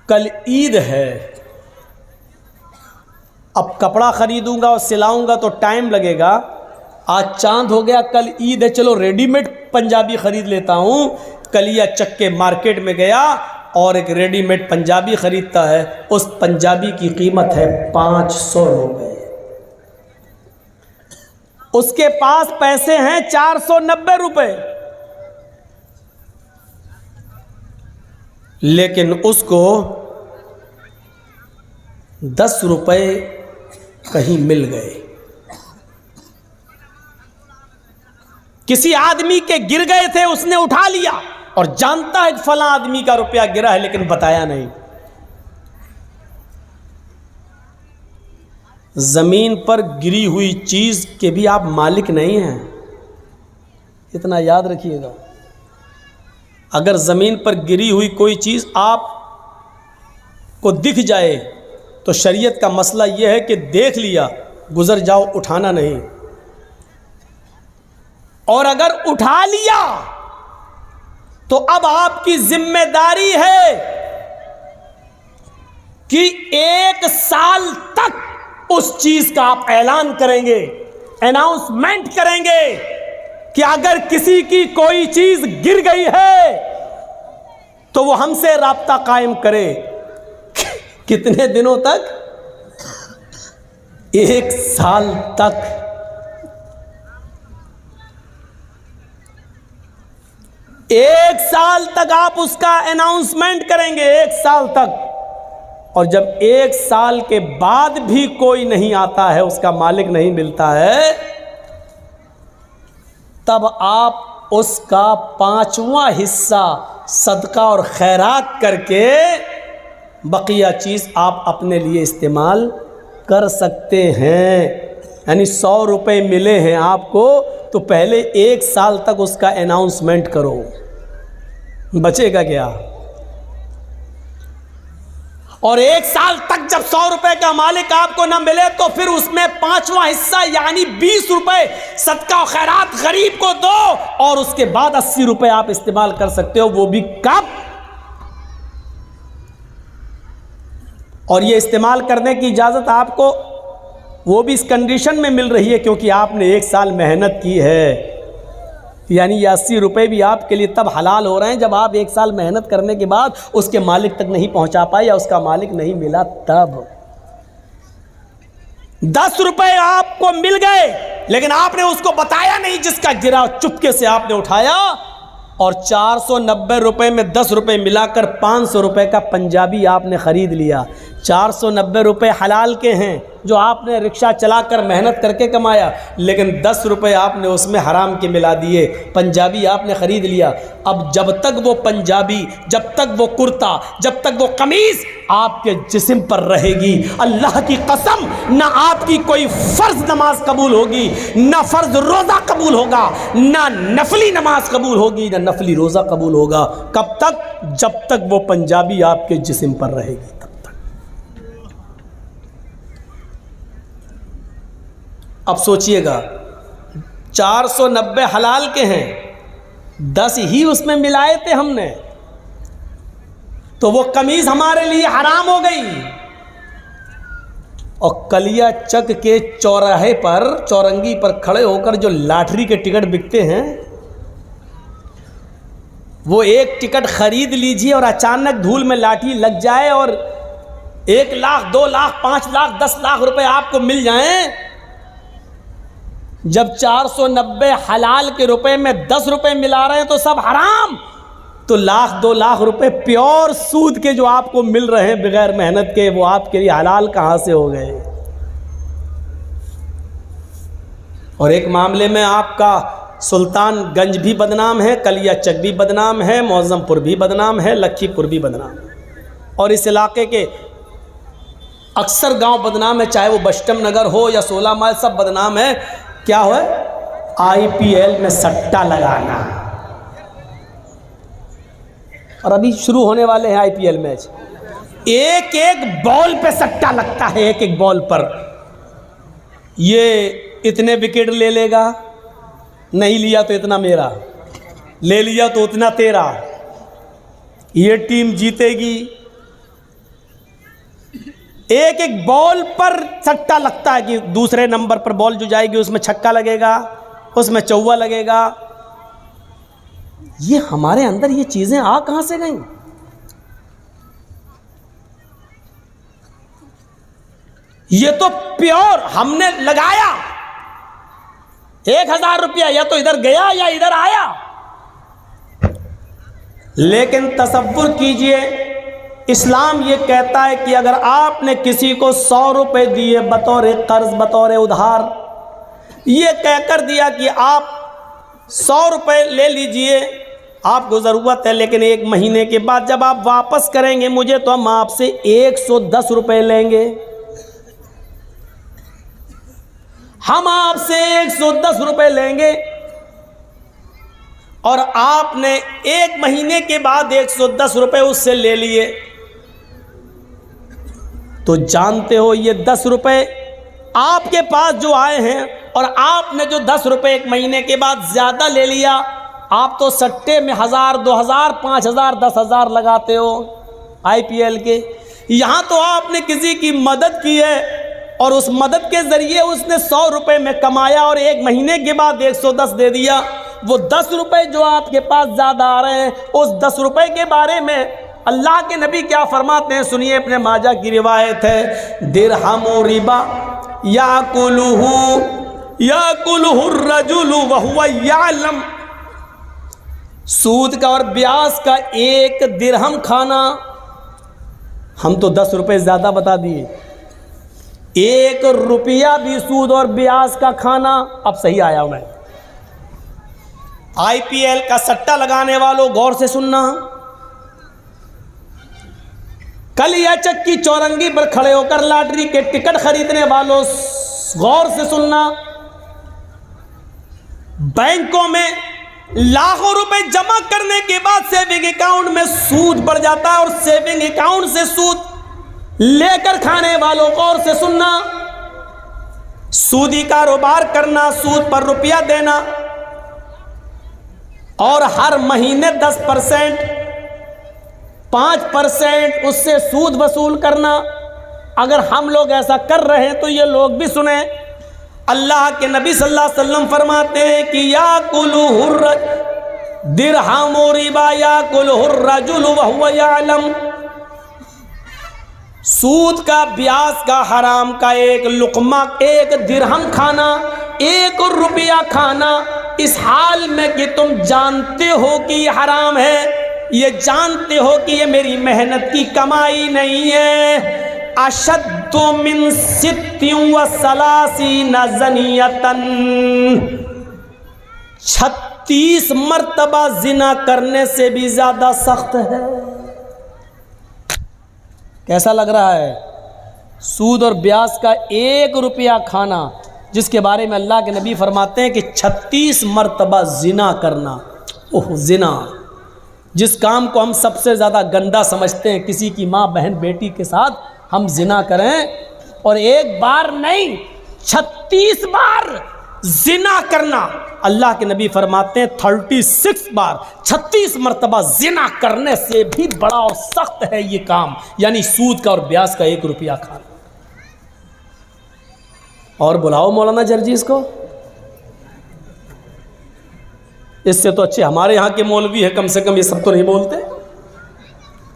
कल ईद है, अब कपड़ा खरीदूंगा और सिलाऊंगा तो टाइम लगेगा। आज चांद हो गया, कल ईद है, चलो रेडीमेड पंजाबी खरीद लेता हूँ। कलिया चक्के मार्केट में गया और एक रेडीमेड पंजाबी खरीदता है। उस पंजाबी की कीमत है 500 रुपये। उसके पास पैसे हैं 490 रुपये, लेकिन उसको 10 रुपये कहीं मिल गए। किसी आदमी के गिर गए थे, उसने उठा लिया और जानता है कि फलां आदमी का रुपया गिरा है, लेकिन बताया नहीं। जमीन पर गिरी हुई चीज के भी आप मालिक नहीं हैं, इतना याद रखिएगा। अगर जमीन पर गिरी हुई कोई चीज आप को दिख जाए तो शरीयत का मसला यह है कि देख लिया, गुजर जाओ, उठाना नहीं। और अगर उठा लिया तो अब आपकी जिम्मेदारी है कि 1 साल तक उस चीज का आप ऐलान करेंगे, अनाउंसमेंट करेंगे कि अगर किसी की कोई चीज गिर गई है तो वो हमसे राब्ता कायम करे। कितने दिनों तक? 1 साल तक। 1 साल तक आप उसका अनाउंसमेंट करेंगे, 1 साल तक। और जब 1 साल के बाद भी कोई नहीं आता है, उसका मालिक नहीं मिलता है, तब आप उसका 5वां हिस्सा सदका और खैरात करके बकिया चीज़ आप अपने लिए इस्तेमाल कर सकते हैं। यानी 100 रुपये मिले हैं आपको, तो पहले 1 साल तक उसका अनाउंसमेंट करो, बचेगा क्या? और 1 साल तक जब 100 रुपए का मालिक आपको न मिले तो फिर उसमें 5वां हिस्सा यानी 20 रुपए सदका और खैरात गरीब को दो, और उसके बाद 80 रुपए आप इस्तेमाल कर सकते हो। वो भी कब? और ये इस्तेमाल करने की इजाज़त आपको वो भी इस कंडीशन में मिल रही है क्योंकि आपने 1 साल मेहनत की है। यानी ये 80 रुपये भी आपके लिए तब हलाल हो रहे हैं जब आप 1 साल मेहनत करने के बाद उसके मालिक तक नहीं पहुंचा पाए या उसका मालिक नहीं मिला तब। 10 रुपये आपको मिल गए लेकिन आपने उसको बताया नहीं, जिसका गिरा चुपके से आपने उठाया, और 490 रुपये में 10 रुपये मिलाकर 500 रुपये का पंजाबी आपने ख़रीद लिया। 490 रुपये हलाल के हैं जो आपने रिक्शा चलाकर मेहनत करके कमाया, लेकिन 10 रुपये आपने उसमें हराम के मिला दिए। पंजाबी आपने ख़रीद लिया। अब जब तक वो पंजाबी, जब तक वो कुर्ता, जब तक वो कमीज़ आपके जिस्म पर रहेगी, अल्लाह की कसम, ना आपकी कोई फ़र्ज़ नमाज कबूल होगी, ना फ़र्ज़ रोज़ा कबूल होगा, ना नफली नमाज कबूल होगी, ना नफली रोज़ा कबूल होगा। कब तक? जब तक वो पंजाबी आपके जिस्म पर रहेगी, तब तक। अब सोचिएगा, 490 हलाल के हैं, 10 ही उसमें मिलाए थे हमने, तो वो कमीज हमारे लिए हराम हो गई। और कलिया चक के चौराहे पर, चौरंगी पर खड़े होकर जो लॉटरी के टिकट बिकते हैं, वो एक टिकट खरीद लीजिए और अचानक धूल में लाठी लग जाए और 1 लाख, 2 लाख, 5 लाख, 10 लाख रुपए आपको मिल जाएं। जब 490 हलाल के रुपए में 10 रुपए मिला रहे हैं तो सब हराम, तो 1 लाख 2 लाख रुपए प्योर सूद के जो आपको मिल रहे हैं बगैर मेहनत के, वो आपके लिए हलाल कहां से हो गए? और एक मामले में आपका सुल्तानगंज भी बदनाम है, कलिया चक भी बदनाम है, मौजमपुर भी बदनाम है, लखीपुर भी बदनाम है, और इस इलाके के अक्सर गांव बदनाम है, चाहे वो बस्टम नगर हो या 16 माइल, सब बदनाम है। क्या हो? IPL में सट्टा लगाना। और अभी शुरू होने वाले हैं IPL मैच, एक एक बॉल पे सट्टा लगता है, एक एक बॉल पर। ये इतने विकेट ले लेगा, नहीं लिया तो इतना मेरा, ले लिया तो उतना तेरा, ये टीम जीतेगी, एक एक बॉल पर सट्टा लगता है कि दूसरे नंबर पर बॉल जो जाएगी उसमें छक्का लगेगा, उसमें चौवा लगेगा। ये हमारे अंदर ये चीजें आ कहां से गई? ये तो प्योर हमने लगाया 1000 रुपया, या तो इधर गया या इधर आया। लेकिन तसव्वुर कीजिए, इस्लाम ये कहता है कि अगर आपने किसी को 100 रुपए दिए बतौर कर्ज, बतौर उधार, ये कहकर दिया कि आप 100 रुपए ले लीजिए, आपको ज़रूरत है, लेकिन 1 महीने के बाद जब आप वापस करेंगे मुझे तो हम आपसे 110 रुपए लेंगे, हम आपसे 110 रुपए लेंगे। और आपने 1 महीने के बाद 110 रुपए उससे ले लिए, तो जानते हो ये 10 रुपए आपके पास जो आए हैं, और आपने जो 10 रुपए 1 महीने के बाद ज्यादा ले लिया, आप तो सट्टे में 1000, 2000, 5000, 10,000 लगाते हो IPL के। यहां तो आपने किसी की मदद की है और उस मदद के जरिए उसने 100 रुपए में कमाया और 1 महीने के बाद 110 दे दिया। वो 10 रुपए जो आपके पास ज्यादा आ रहे हैं, उस 10 रुपए के बारे में अल्लाह के नबी क्या फरमाते हैं, सुनिए। अपने माजा की रिवायत है, दिरहमु रिबा याकुलुहु रजुलु वहुवा यालम। सूद का और ब्याज का 1 दिरहम खाना, हम तो 10 रुपए ज्यादा बता दिए, 1 रुपया भी सूद और ब्याज का खाना। अब सही आया मैं। IPL का सट्टा लगाने वालों गौर से सुनना, कलिया चक्की चौरंगी पर खड़े होकर लॉटरी के टिकट खरीदने वालों गौर से सुनना, बैंकों में लाखों रुपए जमा करने के बाद सेविंग अकाउंट में सूद बढ़ जाता है, और सेविंग अकाउंट से सूद लेकर खाने वालों गौर से सुनना। सूदी कारोबार करना, सूद पर रुपया देना, और हर महीने 10%, 5% उससे सूद वसूल करना। अगर हम लोग ऐसा कर रहे हैं तो ये लोग भी सुने। अल्लाह के नबी सल्लल्लाहु अलैहि वसल्लम फरमाते हैं कि याकुलुहुर दिरहमु रिबा याकुलुहुर रजुलु वहुवा यालम। सूद का, ब्याज का, हराम का 1 लुकमा, 1 दिरहम खाना, 1 रुपया खाना, इस हाल में कि तुम जानते हो कि ये हराम है, ये जानते हो कि ये मेरी मेहनत की कमाई नहीं है। अशद्दु मिन 36 ज़नियतन, 36 मर्तबा जिना करने से भी ज्यादा सख्त है। कैसा लग रहा है? सूद और ब्याज का 1 रुपया खाना, जिसके बारे में अल्लाह के नबी फरमाते हैं कि 36 मर्तबा जिना करना। ओह, जिना, जिस काम को हम सबसे ज़्यादा गंदा समझते हैं, किसी की माँ, बहन, बेटी के साथ हम जिना करें, और 1 बार नहीं 36 बार जिना करना। अल्लाह के नबी फरमाते हैं 36 बार, 36 मर्तबा जिना करने से भी बड़ा और सख्त है ये काम, यानी सूद का और ब्याज का 1 रुपया खाना। और बुलाओ मौलाना जर्जीस को, इससे तो अच्छे हमारे यहाँ के मौलवी है, कम से कम ये सब तो नहीं बोलते।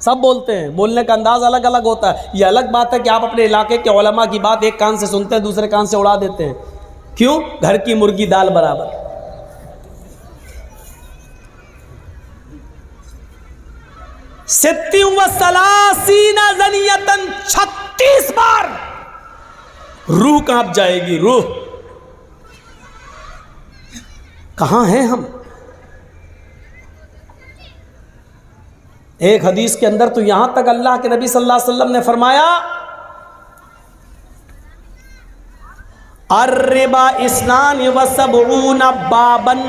सब बोलते हैं, बोलने का अंदाज अलग अलग होता है। ये अलग बात है कि आप अपने इलाके के उलमा की बात एक कान से सुनते हैं, दूसरे कान से उड़ा देते हैं। क्यों? घर की मुर्गी दाल बराबर। सलासीना ज़नियतन, 36 बार। रूह कांप जाएगी, रूह। कहां हैं हम? एक हदीस के अंदर तो यहां तक अल्लाह के नबी सल्लल्लाहु अलैहि वसल्लम ने फरमाया, अर्रिबा इस्नान व सबऊना बाबन,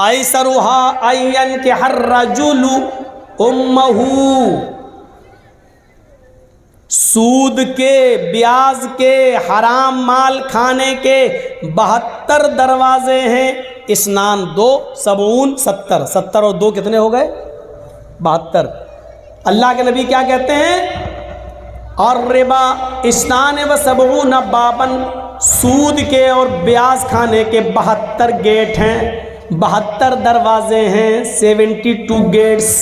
ऐसरुहा अय्यन के हर रजुलु उम्महू। सूद के, ब्याज के, हराम माल खाने के 72 दरवाजे हैं। स्नान 2, सबून 70, 70 और 2 कितने हो गए? 72। अल्लाह के नबी क्या कहते हैं? और रिबा इस्नान व सबून बाबन, सूद के और ब्याज खाने के 72 गेट हैं, 72 दरवाजे हैं, 72 गेट्स।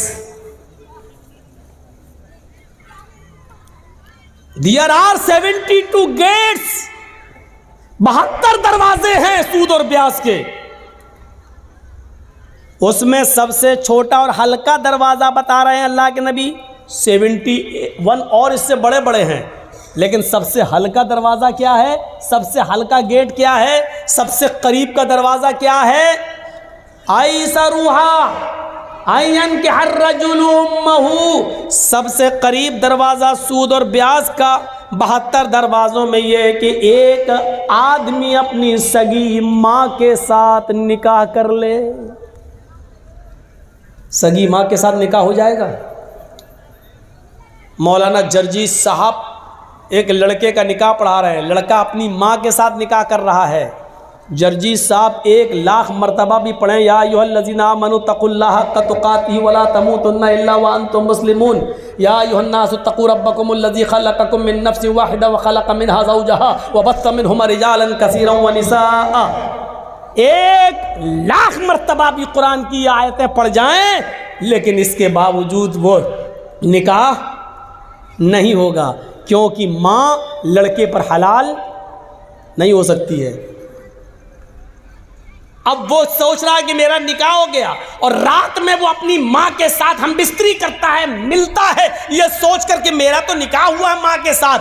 There are 72 गेट्स, 72 दरवाजे हैं सूद और ब्याज के। उसमें सबसे छोटा और हल्का दरवाजा बता रहे हैं अल्लाह के नबी 71, और इससे बड़े बड़े हैं। लेकिन सबसे हल्का दरवाजा क्या है? सबसे हल्का गेट क्या है? सबसे करीब का दरवाजा क्या है? आइसरुहा आयन के हर रजुलुम्महु, सबसे करीब दरवाज़ा सूद और ब्याज का 72 दरवाज़ों में यह है कि एक आदमी अपनी सगी माँ के साथ निकाह कर ले। सगी माँ के साथ निकाह हो जाएगा। मौलाना जर्जी साहब एक लड़के का निकाह पढ़ा रहे हैं, लड़का अपनी माँ के साथ निकाह कर रहा है। जर्जी साहब 1,00,000 मरतबा भी पढ़ें, या अय्युहल्लज़ीना आमनू तक़ुल्लाह हक़्क़ तुक़ातिही वला तमूतुन्ना इल्ला व अंतुम मुस्लिमून, या अय्युहन्नासु तक़ू रब्बकुमुल्लज़ी ख़लक़कुम मिन नफ़्सिन वाहिदा व ख़लक़ मिनहा ज़ौजहा व बस्स मिनहुमा रिजालन कसीरन व निसाअ। 1,00,000 मरतबा भी कुरान की आयतें पढ़ जाएं, लेकिन इसके बावजूद वो निकाह नहीं होगा, क्योंकि माँ लड़के पर हलाल नहीं हो सकती है। अब वो सोच रहा है कि मेरा निकाह हो गया, और रात में वो अपनी माँ के साथ हम बिस्तरी करता है, मिलता है, ये सोच कर के मेरा तो निकाह हुआ है माँ के साथ।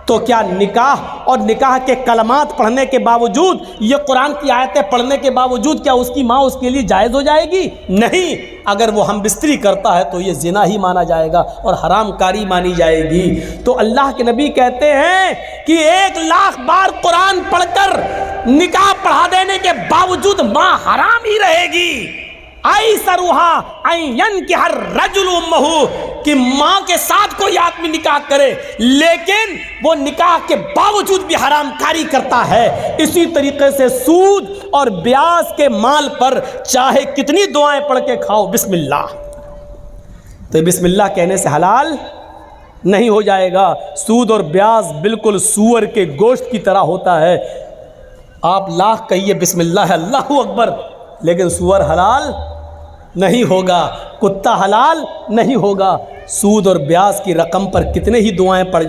तो क्या निकाह और निकाह के कलमात पढ़ने के बावजूद, ये कुरान की आयतें पढ़ने के बावजूद, क्या उसकी माँ उसके लिए जायज़ हो जाएगी? नहीं। अगर वो हम बिस्तरी करता है तो ये ज़िना ही माना जाएगा और हरामकारी मानी जाएगी। तो अल्लाह के नबी कहते हैं कि 1,00,000 बार कुरान पढ़कर निकाह पढ़ा देने के बावजूद माँ हराम ही रहेगी। आई सरुहा आयन के हर रजुल उम्महु, कि माँ के साथ कोई आदमी निकाह करे लेकिन वो निकाह के बावजूद भी हरामकारी करता है। इसी तरीके से सूद और ब्याज के माल पर चाहे कितनी दुआएं पढ़ के खाओ, बिस्मिल्लाह, तो बिस्मिल्लाह कहने से हलाल नहीं हो जाएगा। सूद और ब्याज बिल्कुल सूअर के गोश्त की तरह होता है। आप लाख कहिए बिस्मिल्लाह अल्लाहु अकबर, लेकिन सूअर हलाल नहीं होगा, कुत्ता हलाल नहीं होगा। सूद और ब्याज की रकम पर कितने ही दुआएं पढ़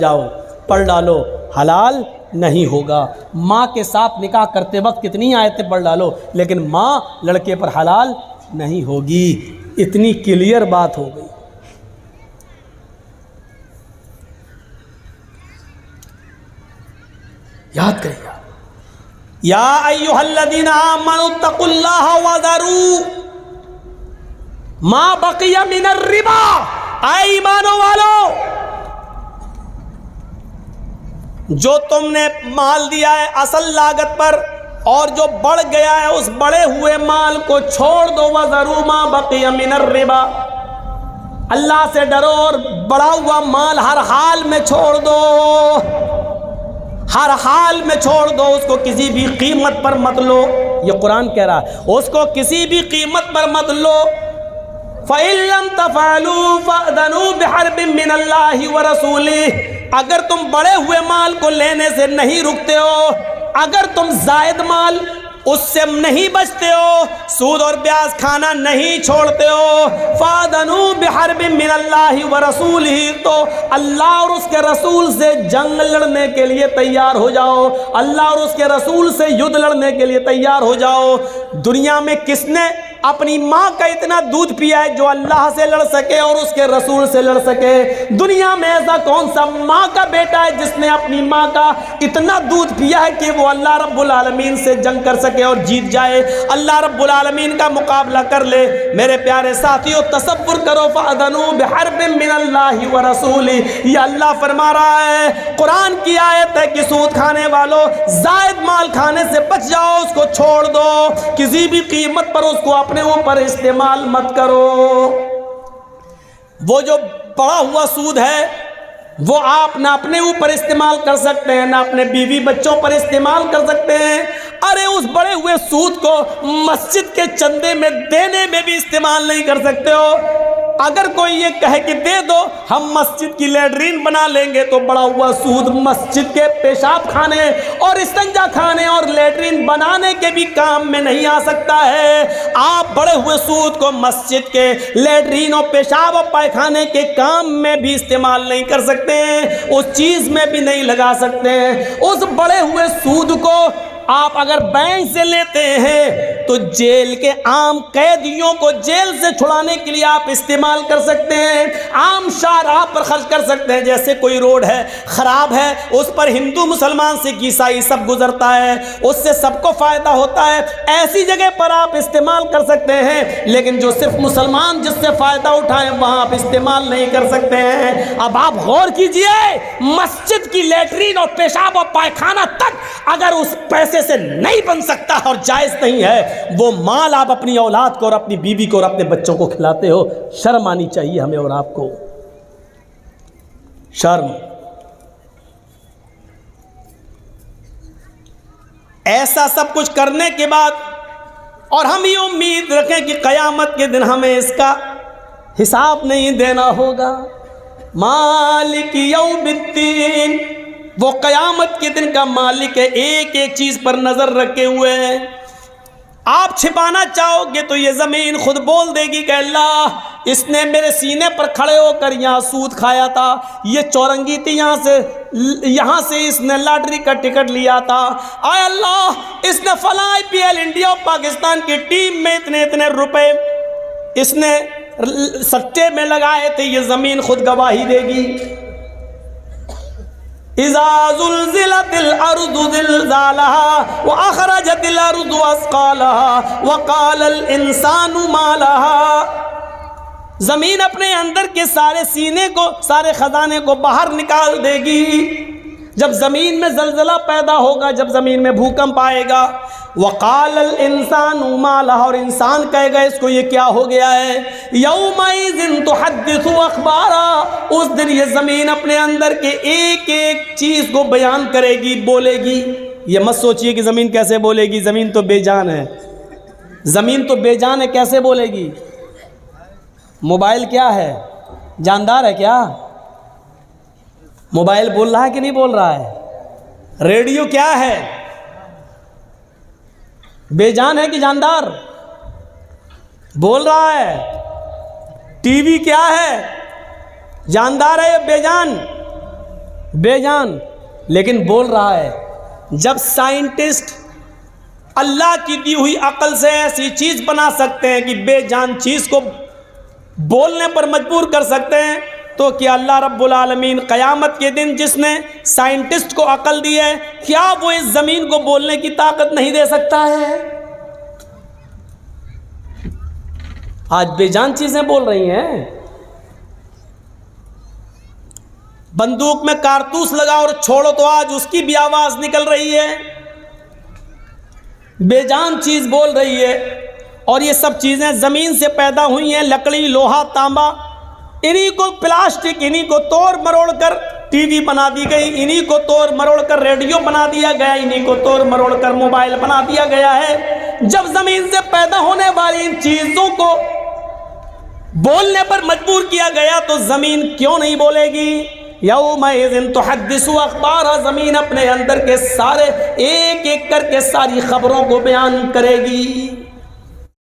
डालो, हलाल नहीं होगा। माँ के साथ निकाह करते वक्त कितनी आयतें पढ़ डालो, लेकिन माँ लड़के पर हलाल नहीं होगी। इतनी क्लियर बात हो गई। याद करिए, या अय्युहल्लज़ीना आमनू तक़ुल्लाह वज़रू मा बक़िया मिनर रिबा। ऐ ईमानों वालों, जो तुमने माल दिया है असल लागत पर और जो बढ़ गया है उस बढ़े हुए माल को छोड़ दो। वज़रू मा बक़िया मिनर रिबा, अल्लाह से डरो और बढ़ा हुआ माल हर हाल में छोड़ दो, हर हाल में छोड़ दो, उसको किसी भी कीमत पर मत लो। ये कुरान कह रहा है, उसको किसी भी कीमत पर मत लो। फ़इल्लम तफ़अलू फ़अज़नू बिहर्बिम मिनल्लाहि व रसूलिही, अगर तुम बढ़े हुए माल को लेने से नहीं रुकते हो, अगर तुम जायद माल उससे नहीं बचते हो, सूद और ब्याज खाना नहीं छोड़ते हो, फ़अज़नू बिहर्बिम मिनल्लाहि व रसूलिही, तो अल्लाह और उसके रसूल से जंग लड़ने के लिए तैयार हो जाओ, अल्लाह और उसके रसूल से युद्ध लड़ने के लिए तैयार हो जाओ। दुनिया में किसने अपनी माँ का इतना दूध पिया है जो अल्लाह से लड़ सके और उसके रसूल से लड़ सके? दुनिया में ऐसा कौन सा माँ का बेटा है जिसने अपनी माँ का इतना दूध पिया है कि वो अल्लाह रब्बुल आलमीन से जंग कर सके और जीत जाए, अल्लाह रब्बुल आलमीन का मुकाबला कर ले? मेरे प्यारे साथियों, तसव्वुर करो, फ़अज़नू बिहर्बिम मिनल्लाहि व रसूलिही, ये अल्लाह फरमा रहा है, कुरान की आयत है कि सूद खाने वालों, जायद माल खाने से बच जाओ, उसको छोड़ दो, किसी भी कीमत पर उसको अपने ऊपर इस्तेमाल मत करो। वो जो बढ़ा हुआ सूद है वो आप ना अपने ऊपर इस्तेमाल कर सकते हैं, ना अपने बीवी बच्चों पर इस्तेमाल कर सकते हैं। अरे उस बड़े हुए सूद को मस्जिद के चंदे में देने में भी इस्तेमाल नहीं कर सकते हो। अगर कोई ये कहे कि दे दो हम मस्जिद की लैट्रीन बना लेंगे, तो बड़ा हुआ सूद मस्जिद के पेशाब खाने और इस्तंजा खाने और लैट्रीन बनाने के भी काम में नहीं आ सकता है। आप बड़े हुए सूद को मस्जिद के लैट्रीन और पेशाब और पायखाने के काम में भी इस्तेमाल नहीं कर सकते हैं, उस चीज में भी नहीं लगा सकते हैं। उस बड़े हुए सूद को आप अगर बैंक से लेते हैं तो जेल के आम कैदियों को जेल से छुड़ाने के लिए आप इस्तेमाल कर सकते हैं, आम शाहराह पर खर्च कर सकते हैं। जैसे कोई रोड है खराब है, उस पर हिंदू मुसलमान सिख ईसाई सब गुजरता है, उससे सबको फायदा होता है, ऐसी जगह पर आप इस्तेमाल कर सकते हैं। लेकिन जो सिर्फ मुसलमान जिससे फायदा उठाएं वहां आप इस्तेमाल नहीं कर सकते हैं। अब आप गौर कीजिए, मस्जिद की लैट्रीन और पेशाब और पायखाना तक अगर उस पैसे से नहीं बन सकता और जायज नहीं है, वो माल आप अपनी औलाद को और अपनी बीवी को और अपने बच्चों को खिलाते हो। शर्म आनी चाहिए हमें और आपको, शर्म। ऐसा सब कुछ करने के बाद और हम ये उम्मीद रखें कि कयामत के दिन हमें इसका हिसाब नहीं देना होगा। मालिक यौमिद्दीन, वो कयामत के दिन का मालिक है, एक एक चीज पर नजर रखे हुए है। आप छिपाना चाहोगे तो ये जमीन खुद बोल देगी कि अल्लाह इसने मेरे सीने पर खड़े होकर यहाँ सूद खाया था, ये चौरंगी थी, यहाँ से इसने लॉटरी का टिकट लिया था, आय अल्लाह इसने फला IPL इंडिया और पाकिस्तान की टीम में इतने इतने रुपए इसने सट्टे में लगाए थे। ये जमीन खुद गवाही देगी। इज़ा ज़ुल्ज़िलतिल अर्ज़ु ज़िलज़ालहा व अख़रजतिल अर्ज़ु अस्क़ालहा व क़ालल इंसानु मा लहा। ज़मीन अपने अंदर के सारे सीने को, सारे ख़ज़ाने को बाहर निकाल देगी। जब ज़मीन में ज़लज़ला पैदा होगा, जब ज़मीन में भूकंप आएगा, वक़ालल इंसानु मा लहा, और इंसान कहेगा इसको ये क्या हो गया है। यौमइज़िन तुहद्दिसु अख़बारा, उस दिन ये ज़मीन अपने अंदर के एक एक चीज़ को बयान करेगी, बोलेगी। ये मत सोचिए कि ज़मीन कैसे बोलेगी, ज़मीन तो बेजान है, ज़मीन तो बेजान है, कैसे बोलेगी। मोबाइल क्या है, जानदार है क्या? मोबाइल बोल रहा है कि नहीं बोल रहा है? रेडियो क्या है, बेजान है कि जानदार? बोल रहा है। टीवी क्या है, जानदार है या बेजान? बेजान, लेकिन बोल रहा है। जब साइंटिस्ट अल्लाह की दी हुई अकल से ऐसी चीज बना सकते हैं कि बेजान चीज को बोलने पर मजबूर कर सकते हैं, तो क्या अल्लाह रब्बुल आलमीन क़यामत के दिन जिसने साइंटिस्ट को अकल दी है, क्या वो इस ज़मीन को बोलने की ताकत नहीं दे सकता है? आज बेजान चीज़ें बोल रही हैं। बंदूक में कारतूस लगा और छोड़ो तो आज उसकी भी आवाज़ निकल रही है, बेजान चीज़ बोल रही है। और ये सब चीज़ें ज़मीन से पैदा हुई हैं, लकड़ी, लोहा, तांबा, इन्हीं को प्लास्टिक, इन्हीं को तोड़ मरोड़ कर टीवी बना दी गई, इन्हीं को तोड़ मरोड़ कर रेडियो बना दिया गया, इन्हीं को तोड़ मरोड़ कर मोबाइल बना दिया गया है। जब जमीन से पैदा होने वाली इन चीजों को बोलने पर मजबूर किया गया तो जमीन क्यों नहीं बोलेगी? यौमइज़िन तुहद्दिसु अख़बारहा, जमीन अपने अंदर के सारे एक एक करके सारी खबरों को बयान करेगी।